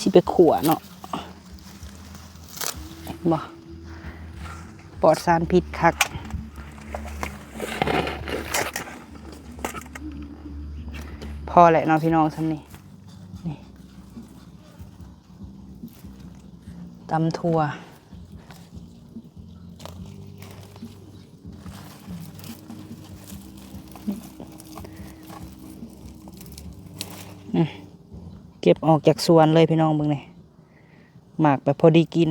สิไปขั่วเนาะบ่ปลอดสารพิษคักพอแหละเนาะพี่น้องทำนี่นี่ตำถั่วเก็บออกจากสวนเลยพี่น้องเบิ่งนี่หมากแบบพอดีกิ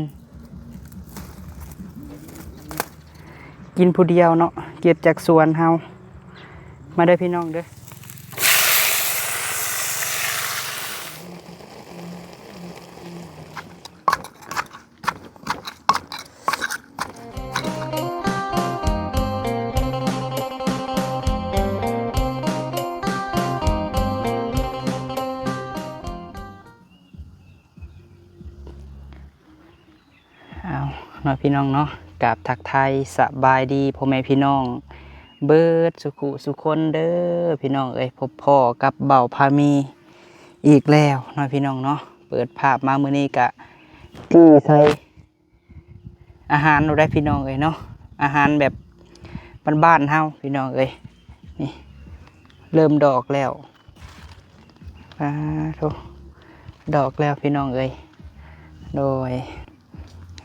นผู้เดียวเนาะเก็บจากสวนเฮามาได้พี่น้องเด้อเอาเนาะพี่น้องเนาะกราบทักทายสบายดีพ่อแม่พี่น้องเบิดสุขุสุคนเด้อพี่น้องเอ้ยพบพ่อกับเบาพามีอีกแล้วเนาะพี่น้องเนาะเปิดภาพมามื้อนี้กะจี้ใส่อาหารเราได้พี่น้องเอ้ยเนาะอาหารแบบบ้านๆเฮาพี่น้องเอ้ยนี่เริ่มดอกแล้วโธ่ดอกแล้วพี่น้องเอ้ยโดย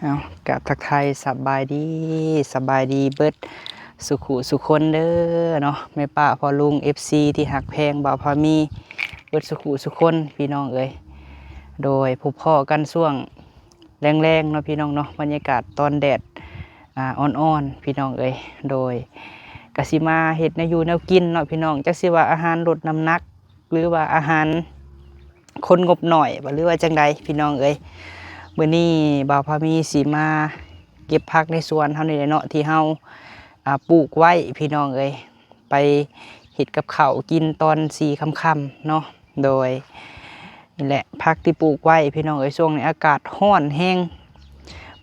เอากับทักทายสบายดีเบิดสุขุสุคนเด้อเนาะแม่ป้าพ่อลุง FC ที่หักแพงบ่าวพามีเบิดสุขุสุคนพี่น้องเอ้ยโดยผู้พ่อกันช่วงแรงๆเนาะพี่น้องเนาะบรรยากาศตอนแดดอ่อนๆพี่น้องเอ้ยโดยกสิมาเฮ็ดแนวอยู่แนวกินเนาะพี่น้องจักสิว่าอาหารลดน้ำหนักหรือว่าอาหารคนงบหน่อยหรือว่าจังใดพี่น้องเอ้ยมื้อนี้บ่าวพามีสิมาเก็บผักในสวนเฮานี่แหละเนาะที่เฮาปลูกไว้พี่น้องเอ้ยไปเฮ็ดกับข้าวกินตอน4ค่ำๆเนาะโดยนี่แหละผักที่ปลูกไว้พี่น้องเอ้ยช่วงนี้อากาศร้อนแห้ง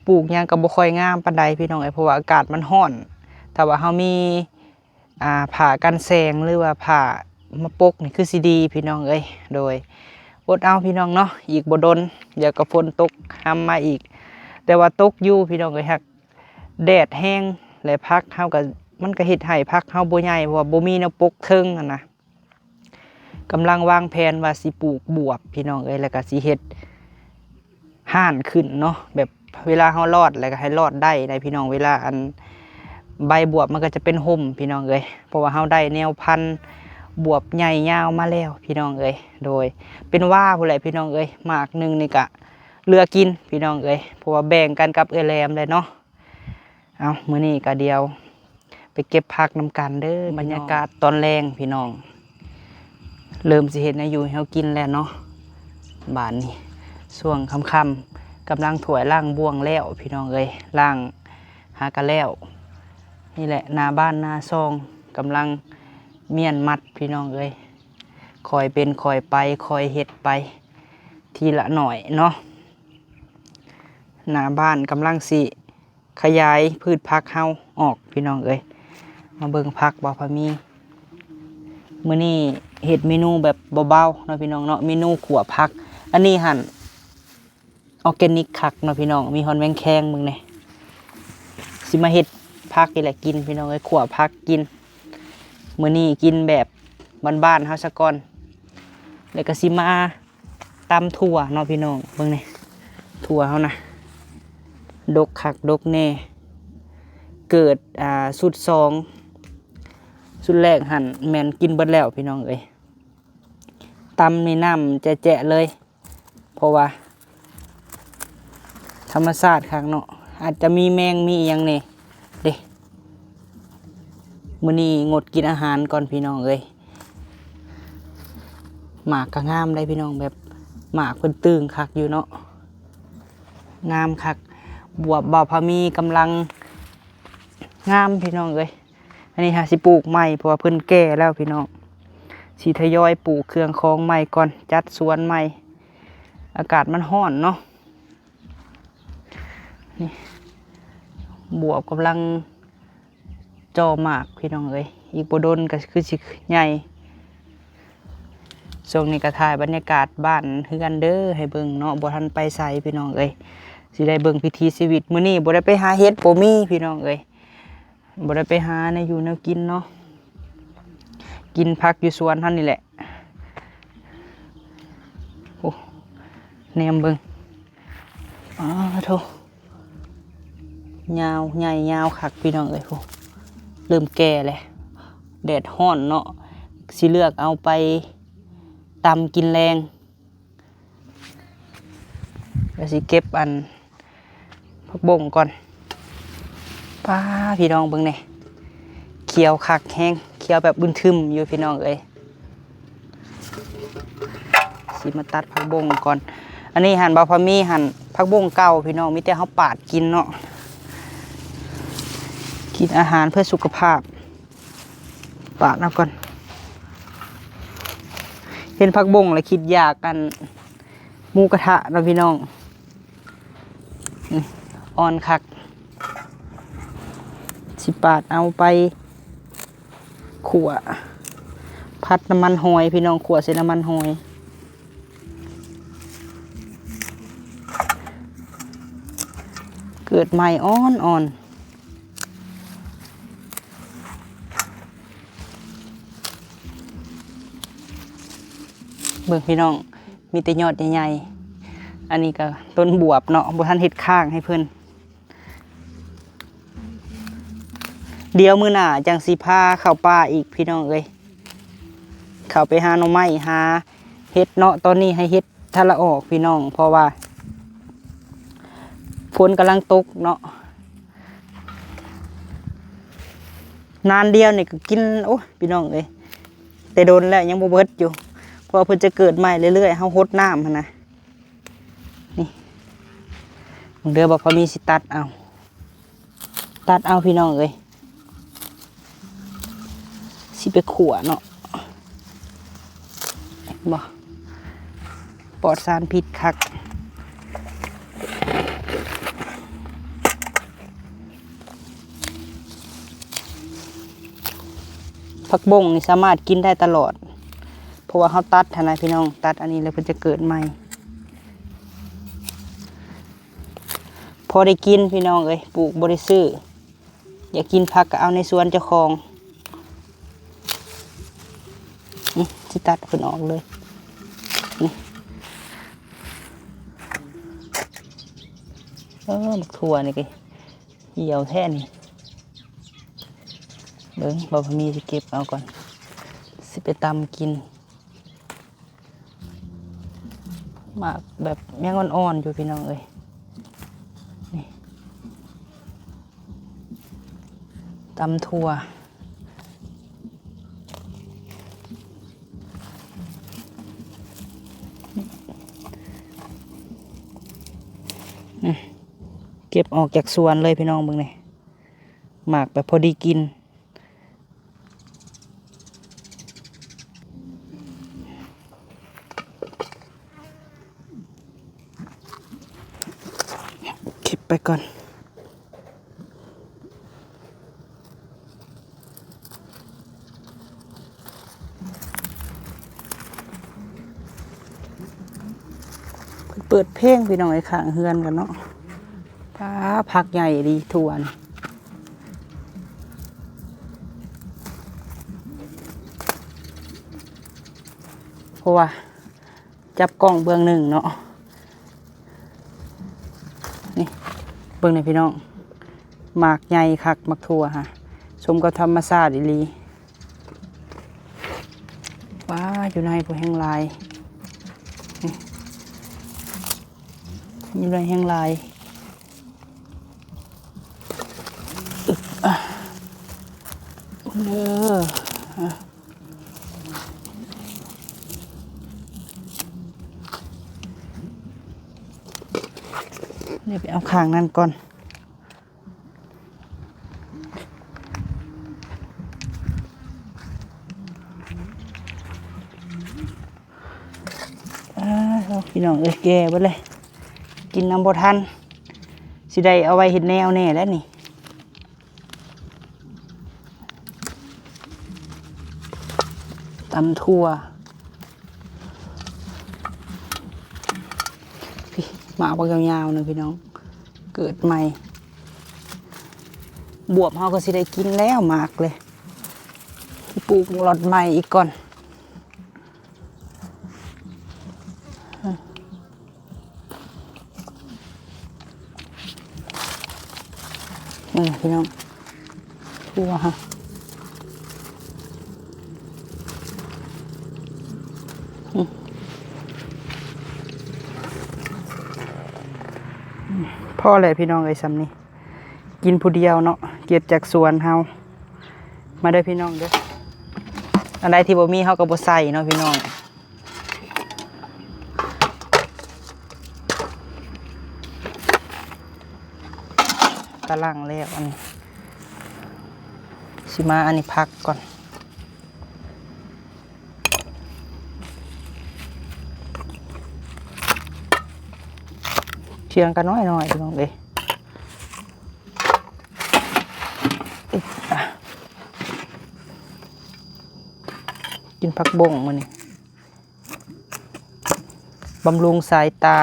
ปลูกหยังก็บ่ค่อยงามปานใดพี่น้องเอ้ยเพราะว่าอากาศมันร้อนถ้าว่าเฮามีผ้ากันแสงหรือว่าผ้ามาปกนี่คือสิดีพี่น้องเอ้ยโดยอดเอาพี่น้องเนาะอีกบ่ดนเดี๋ยวก็ฝนตกห้ำมาอีกแต่ว่าตกอยู่พี่น้องเอ้ยฮักแดดแห้งและพักเฮาก็มันก็เฮ็ดให้พักเฮาบ่ใหญ่เพราะว่าบ่มีแนวปกเทิงนะกำลังวางแผนว่าสิปลูกบวบพี่น้องเอ้ยแล้วก็สิเฮ็ดห่านขึ้นเนาะแบบเวลาเฮารอดแล้วก็ให้รอดได้พี่น้องเวลาอันใบบวบมันก็จะเป็นห่มพี่น้องเอ้ยเพราะว่าเฮาได้แนวพันธุ์บวบใหญ่ยาวมาแล้วพี่น้องเอ้ยโดยเป็นว่าผู้ใดพี่น้องเอ้ยหมากนึงนี่ก็เหลือกินพี่น้องเอ้ยเพราะว่าแบ่งกันกับเอื้อแรมเลยเนาะเอามื้อนี้ก็เดียวไปเก็บผักน้ำกันเด้อบรรยากาศตอนแรงพี่น้องเริ่มสิเห็นนะอยู่ให้เฮากินแล้วเนาะบานนี้ช่วงค่ำๆกำลังถวยล่างบ่วงแล้วพี่น้องเอ้ยล่างหากะแล้วนี่แหละหน้าบ้านหน้าซองกำลังเมียนมัดพี่น้องเอ้ยคอยเป็นคอยไปคอยเฮ็ดไปทีละหน่อยเนาะหน้าบ้านกำลังสิขยายพืชผักเฮาออกพี่น้องเอ้ยมาเบิ่งผักบ่พอมีมื้อนี้เฮ็ดเมนูแบบเบาๆเนาะพี่น้องเนาะเมนูขั่วผักอันนี้หั่นออร์แกนิกคักเนาะพี่น้องมีฮอนแมงแคงมึงเนี่ยสิมาเฮ็ดผักนี่แหละกินพี่น้องเอ้ยขั่วผักกินมื้อนี้กินแบบบ้านๆเฮาซะก่อนแล้วก็สิมาตำถั่วเนาะพี่น้องเบิ่งนี่ถั่วเฮานะดกคักดกแน่เกิดสุด2สุดแรกหั่นแม่นกินเบิดแล้วพี่น้องเอ้ยตำในน้ำแจะๆเลยเพราะว่าธรรมชาติคักเนาะอาจจะมีแมงมีอีหยังแน่เด้มื้อนี้งดกินอาหารก่อนพี่น้องเอ้ยหมากก็งามได้พี่น้องแบบหมากเพิ่นตึงคักอยู่เนาะงามคักบวบบ่าวพามีกำลังงามพี่น้องเอ้ยอันนี้หาสิปลูกใหม่เพราะว่าเพิ่นแก่แล้วพี่น้องสิทยอยปลูกเครื่องคองใหม่ก่อนจัดสวนใหม่อากาศมันร้อนเนาะนี่บวบกำลังจอหมากพี่น้องเอ้ยอีกบ่ดนก็คือสิใหญ่ ช่วงนี้ก็ถ่ายบรรยากาศบ้านเฮือนเด้อให้เบิ่งเนาะบ่ทันไปไสพี่น้องเอ้ยสิได้เบิ่งพิธีชีวิตมื้อนี้บ่ได้ไปหาเฮ็ดบ่มีพี่น้องเอ้ยบ่ได้ไปหาในอยู่แนวกินเนาะกินผักอยู่สวนท่านนี่แหละโอ้แนมเบิ่งโธ่ยาวใหญ่ยาวคักพี่น้องเอ้ยโหเริ่มแก่แล้วแดดร้อนเนาะสิเลือกเอาไปตำกินแรงแล้วสิเก็บอันผักบ่งก่อนป้าพี่น้องเบิ่งแหน่เขียวคักแห้งเขียวแบบบึ้นทึมอยู่พี่น้องเอ้ยสิมาตัดผักบ่งก่อนอันนี้หั่นบ่พอมีหั่นผักบ่งเก่าพี่น้องมีแต่เฮาปาดกินเนาะกินอาหารเพื่อสุขภาพปาดเอาก่อนเห็นผักบ่งแล้วคิดอยากกันหมูกระทะนะพี่น้องอ่อนคักสิปาดเอาไปขั่วพัดน้ำมันหอยพี่น้องขั่วใส่น้ำมันหอยเกิดใหม่อ่อนเบิ่งพี่น้องมีแต่ยอดใหญ่ๆอันนี้ก็ต้นบวบเนาะบ่ทันเฮ็ดข้างให้เพิ่นเดี๋ยวมื้อหน้าจังสิพาเข้าป่าอีกพี่น้องเอ้ยเข้าไปหาหน่อไม้หาเฮ็ดเนาะตอนนี้ให้เฮ็ดทะละออกพี่น้องเพราะว่าฝนกำลังตกเนาะนานเดียวนี่ก็กินโอ้พี่น้องเอ้ยแต่โดนแล้วยังบ่เบิดอยู่เพราะเพิ่นจะเกิดใหม่เรื่อยๆเฮารดน้ำหั่นนะนี่เด้อบ่พอมีสิตัดเอาพี่น้องเอ้ยสิไปขั่วเนาะบ่ปลอดสารพิษคักผักบ่งนี่สามารถกินได้ตลอดเพราะว่าเขาตัดทนายพี่น้องตัดอันนี้แล้วเพิ่นจะเกิดใหม่พอได้กินพี่น้องเอ้ยปลูกบ่ได้ซื้ออยากกินผักก็เอาในสวนเจ้าของสิตัดเพิ่นออกเลยนี่บักถั่วนี่ก็เหี่ยวแท้นี่เบิ่งบ่พอมีสิเก็บเอาก่อนสิไปตำกินหมากแบบยังอ่อนๆอยู่พี่น้องเอ้ยนี่ตำถั่วเก็บออกจากสวนเลยพี่น้องเบิ่งนี่หมากแบบพอดีกินเก็บไปก่อนเปิดเพลงพี่น้องไอ้ข้างเฮือนกันเนาะผักใหญ่ดีถั่วนี่เพราะว่าจับกล้องเบื้องหนึ่งเนาะนี่เบื้องไหนพี่น้องหมากใหญ่คักหมากถั่วฮะชมกับธรรมชาติอีหลีว้าอยู่ในผู้แห่งลายอยู่ในแห่งลายเด้อเดี๋ยวไปเอาข้างนั่นก่อนพี่น้องเอ้ยแก่ไปเลยกินน้ำบ่ทันสิได้เอาไว้เห็ดแนวแน่แล้วนี่ตำทั่ว พี่หมาบางยาวๆนึงพี่น้องเกิดใหม่บวบเขาก็สิได้กินแล้วหมากเลยปลูกหลอดใหม่อีกก่อนพี่น้องทั่วฮะพ่อเลยพี่น้องไอ้ซ้ำนี่กินผู้เดียวเนาะเก็บจากสวนเฮามาได้พี่น้องเด้ออะไรที่บ่มีเฮาก็บ่ใส่เนาะพี่น้องกำลังแล้วอันสิมาอันนี้พักก่อนเชียงกันน้อยๆพี่น้องเอ้ยกินผักบ่งมื้อนี้บำรุงสายตา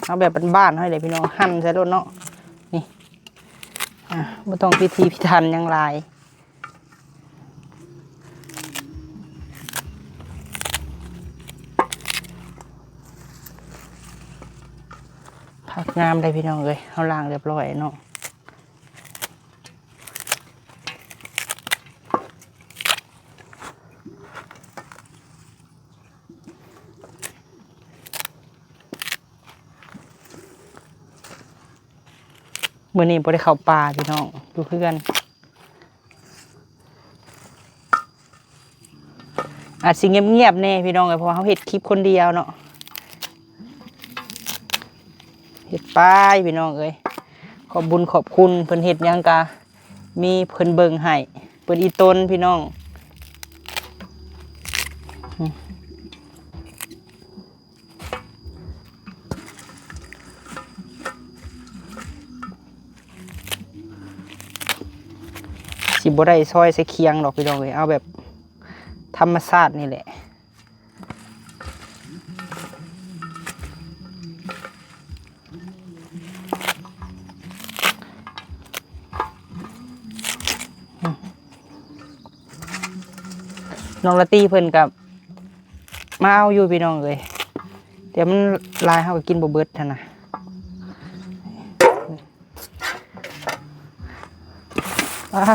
เอาแบบบ้านๆให้เลยพี่น้องหั่นใส่รถเนาะนี่ไม่ต้องพิธีพิธันยังไรผักงามเลยพี่น้องเลยเอาล้างเรียบร้อยเนาะมื้อนี้บ่ได้เข้าป่าพี่น้องดูเพื่อนอาจสิเงียบๆแน่พี่น้องเลยเพราะว่าเขาเฮ็ดคลิปคนเดียวเนาะเฮ็ดป้ายพี่น้องเอ้ยขอบบุญขอบคุณเพิ่นเฮ็ดหยังกะมีเพิ่นเบิ่งให้เพิ่นอีต้นพี่น้องสิบ่ได้ซอยใส่เคียงดอกพี่น้องเอ้ยเอาแบบธรรมชาตินี่แหละน้องละตี้เพิ่นกับมาเอาอยู่พี่น้องเลยเดี๋ยวมันลายเขาก็กินบ่เบิดท่านนะ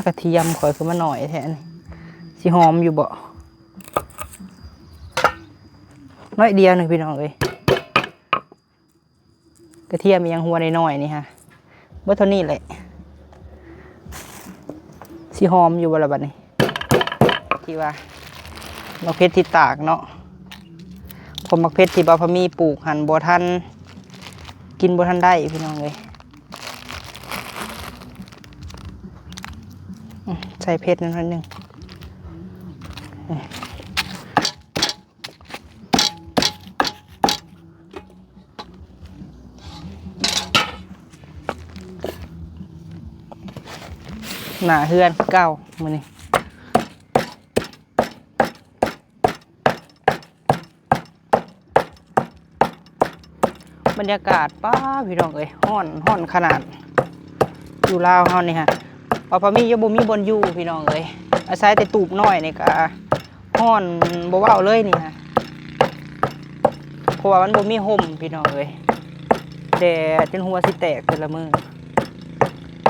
กระเทียมข่อยคือมาหน่อยแทนสิหอมอยู่บ่น้อยเดียวหนึ่งพี่น้องเลยกระเทียมยังหัวน้อยๆนี่ฮะเบิดเท่านี้แหละสิหอมอยู่บ่ละบัดนี้ที่ว่ามักเพชรที่ตากเนาะผมมักเพชรที่บ่พมีปลูกหันบ่ทันกินบ่ทันได้พี่น้องเลยใส่เพชรนิดนึงหน้าเฮือนเก่ามื้อนี้บรรยากาศป้าพี่น้องเอ้ยฮ้อนขนาดอยู่ลาวเฮานี่ฮะพอมีอยู่บ่มีบนอยู่พี่น้องเอ้ยอาศัยแต่ตูบน้อยนี่ก็ฮ้อนบ่เว้าเลยนี่ฮะเพราะว่ามันบ่มีห่มพี่น้องเอ้ยแดดจนหัวสิแตกแต่ละมื้อ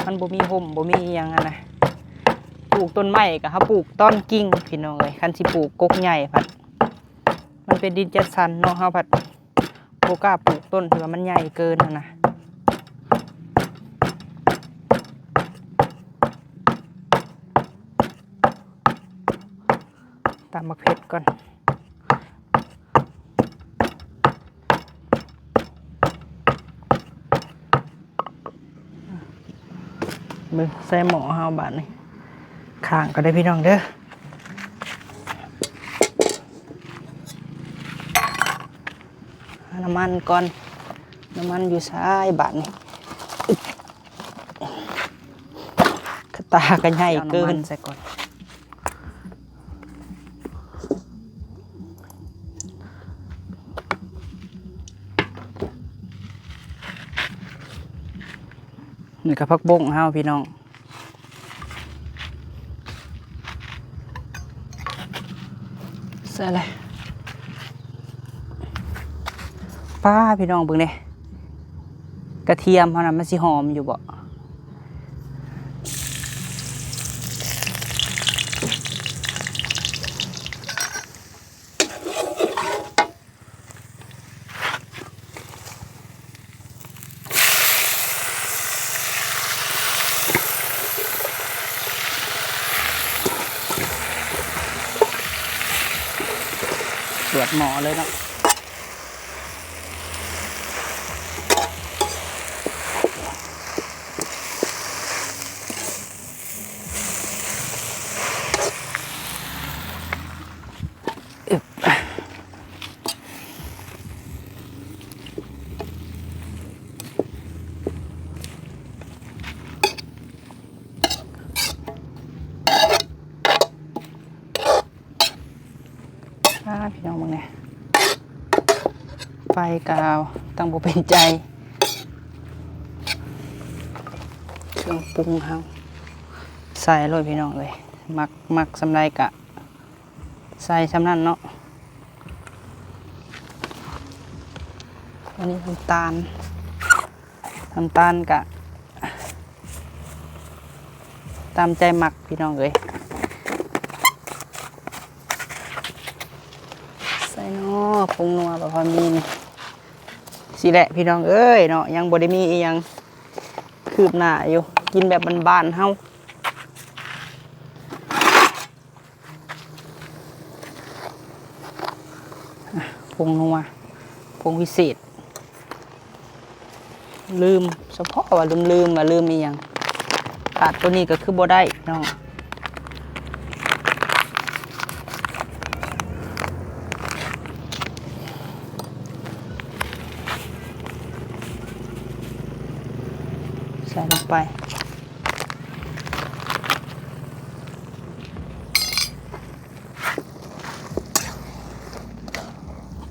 มันบ่มีห่มบ่มีอีหยังนะปลูกต้นไม้ก็เฮาปลูกต้นกิ่งพี่น้องเอ้ยคันสิปลูกกกใหญ่พัดมันเป็นดินจัดสรรเนาะเฮาพัดบ่กล้าปลูกต้นที่ว่ามันใหญ่เกินนะตามมะเขือก่อนมือใส่หม้อเฮาบาดนี่ข้างก็ได้พี่น้องเด้อน้ำมันก่อน น้ำมันอยู่ซ้ายบาทนี่ตากันใหญ่เกินใส่ก่อนนี่ก็พักบงเฮาพี่น้องใส่อะไรป้าพี่น้องเบิ่งเนี่ยกระเทียมเฮานะมันสิหอมอยู่บ่เดือดหม้อเลยเนาะพี่น้องมึงเนี่ยไฟกาวตั้งบ่เป็นใจเครื่องปรุงเฮาใส่เลยพี่น้องเลยมักสำไรกะใส่สำนั่นเนาะอันนี้น้ำตาลกะตามใจหมักพี่น้องเลยใส่เนาะปรุงนัวแบบพอมีนี่สิแหละพี่น้องเอ้ยเนาะยังบ่ได้มีอีหยังคืบหน้าอยู่กินแบบบ้านๆเฮาปรุงนัวปรุงพิเศษลืมเฉพาะว่าลืมอีหยังขาดตัวนี้ก็คือบ่ได้เนาะใส่ลงไป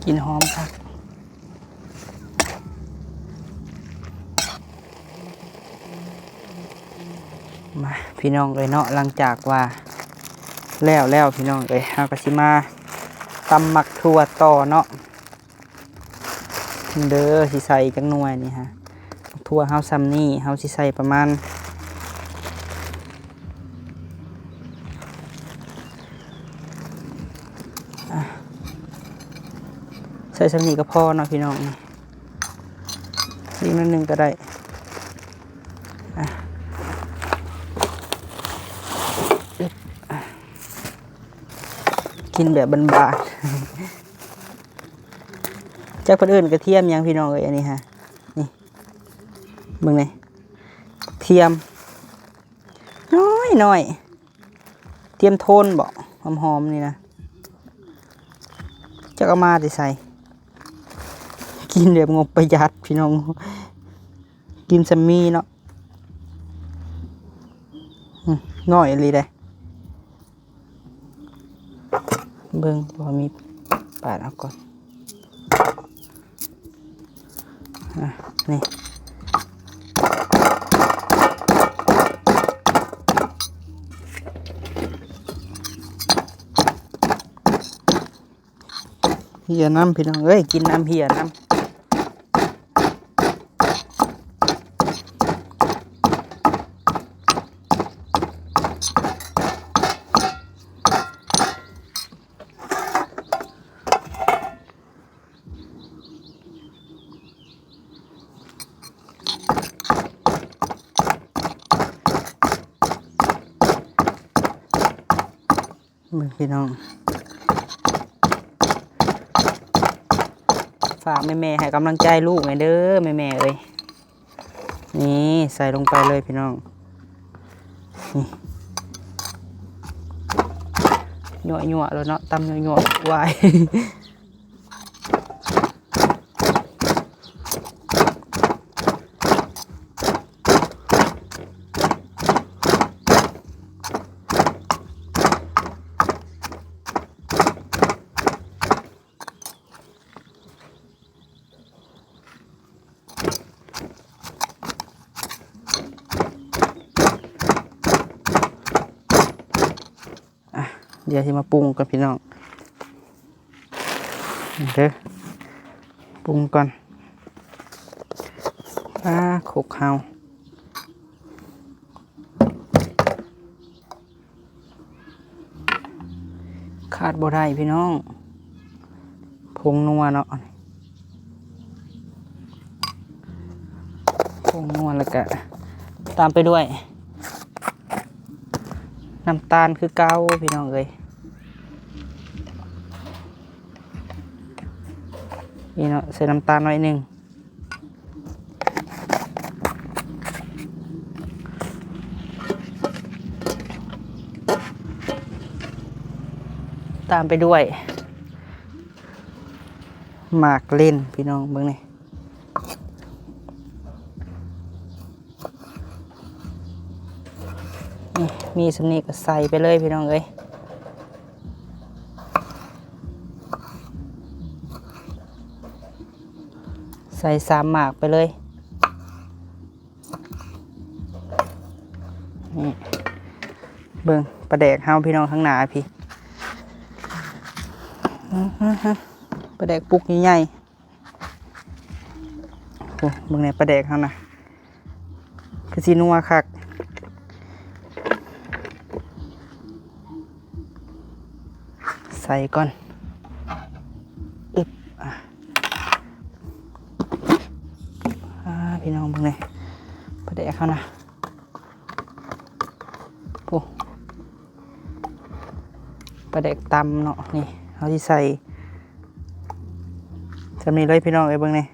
กลิ่นหอมครับมาพี่น้องเลยเนาะหลังจากว่าแล้วพี่น้องเลยเฮาก็สิมาตำหมักถั่วต่อเนาะเด้อสิใส่จังหน่วยนี่ฮะถั่วเฮาซ้ำนี่เฮาสิใส่ประมาณใส่ซ้ำนี่ก็พอเนาะพี่น้องนี่นิดนึงก็ได้กินแบบบานๆจากคนอื่นกระเทียมยังพี่น้องเอ้ยอันนี้ฮะนี่เบิ่งเลยเทียมน้อยเทียมโทนบ่หอมๆนี่นะจะเอามาใส่กินแบบงบประหยัดพี่น้องกินซัมมี่เนาะน้อยเลยได้เบิ่งพอมีปาดเอาก่อนนี่เหี่ยน้ำพี่น้องเอ้ยกินน้ำเหี่ยน้ำพี่น้องฝากแม่ให้กำลังใจลูกไงเด้อแม่เอ้ยนี่ใส่ลงไปเลยพี่น้องนี่หยั่วแล้วเนาะตำหยั่ววาย เดี๋ยวที่มาปรุงกันพี่น้องเด้อปรุงก่อนโขกเฮาขาดบ่ได้พี่น้องผงนัวเนาะผงนัวแล้วก็ตามไปด้วยน้ำตาลคือเกาพี่น้องเอ้ยนี่เนาะใส่น้ำตาลหน่อยหนึ่งตามไปด้วยหมากเล่นพี่น้องเบิ่งนี่มีสำนีก็ใส่ไปเลยพี่น้องเอ้ยใส่3 หมากไปเลยนี่เบิ่งปลาแดกเฮาพี่น้องข้างหน้าพี่ปลาแดกปุกใหญ่ๆโอ้เบิ่งในปลาแดกเฮานะคือสินัวคักใส่ก่อนอึบพี่น้องเบิ่งเลยปลาแดกเฮานะโอ้ปลาแดกตำเนาะนี่เอาที่ใส่จะมีเลยพี่น้องเอ้ยเบิ่งนี่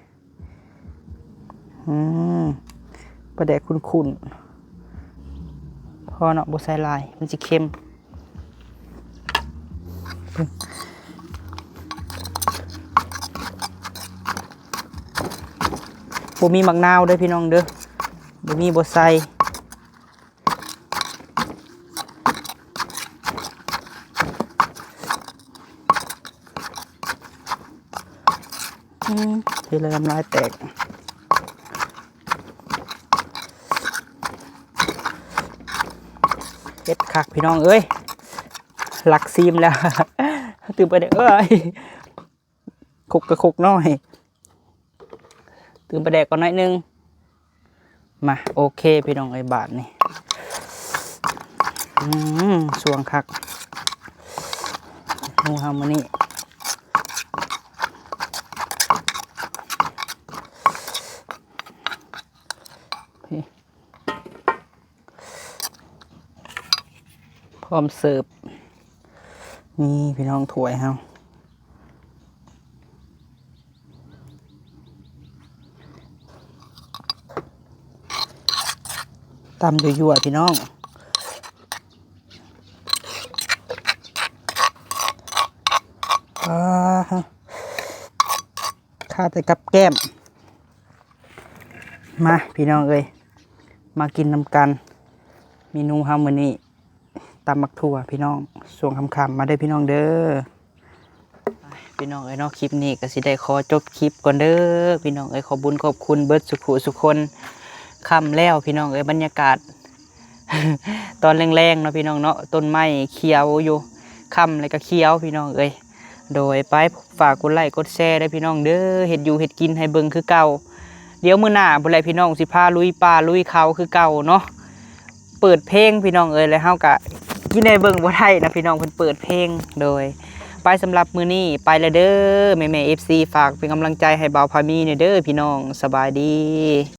ปลาแดกขุ่นๆพอเนาะบ่ใส่ลายมันจะเค็มบ่มีมักนาวเด้อพี่น้องเด้อบ่มีบ่ใส่ทีละน้ำลายแตกเฮ็ดคักพี่น้องเอ้ยหลักซีมแล้ว ตื่นไปเด้อคุกกระคุกน้อยตื่นไปแดกก่อนหน่อยนึงมาโอเคพี่น้องไอ้บาทนี่สวงคักนูเฮามานี่พร้อมเสิร์ฟนี่พี่น้องถ้วยเฮาตำยั่วๆพี่น้องข้าแต่กับแก้มมาพี่น้องเอ้ยมากินน้ำกันเมนูเฮามื้อนี้ตำมักถั่วพี่น้องส่วงคำๆมาได้พี่น้องเด้อพี่น้องเอ้ยเนาะคลิปนี้ก็สิได้ขอจบคลิปก่อนเด้อพี่น้องเอ้ยขอบุญขอบคุณเบิดสุขคนค่ำแล้วพี่น้องเอ้ยบรรยากาศ ตอนแรงๆเนาะพี่น้องเนาะต้นไม้เขียวอยู่ค่ำเลยก็เขียวพี่น้องเอ้ยโดยไปฝากกดไลค์กดแชร์ได้พี่น้องเด้อเฮ็ดอยู่เฮ็ดกินให้เบิ่งคือเก่าเดี๋ยวมื้อหน้าบ่แลพี่น้องสิพาลุยป่าลุยเขาคือเก่าเนาะเปิดเพลงพี่น้องเอ้ยแล้วเฮาก็กินได้เบิ่งบ่ได้นะพี่น้องเพิ่นเปิดเพลงโดยไปสำหรับมื้อนี้ไปแล้วเด้อแม่ๆ FC ฝากเป็นกำลังใจให้บ่าวพามีเด้อพี่น้องสบายดี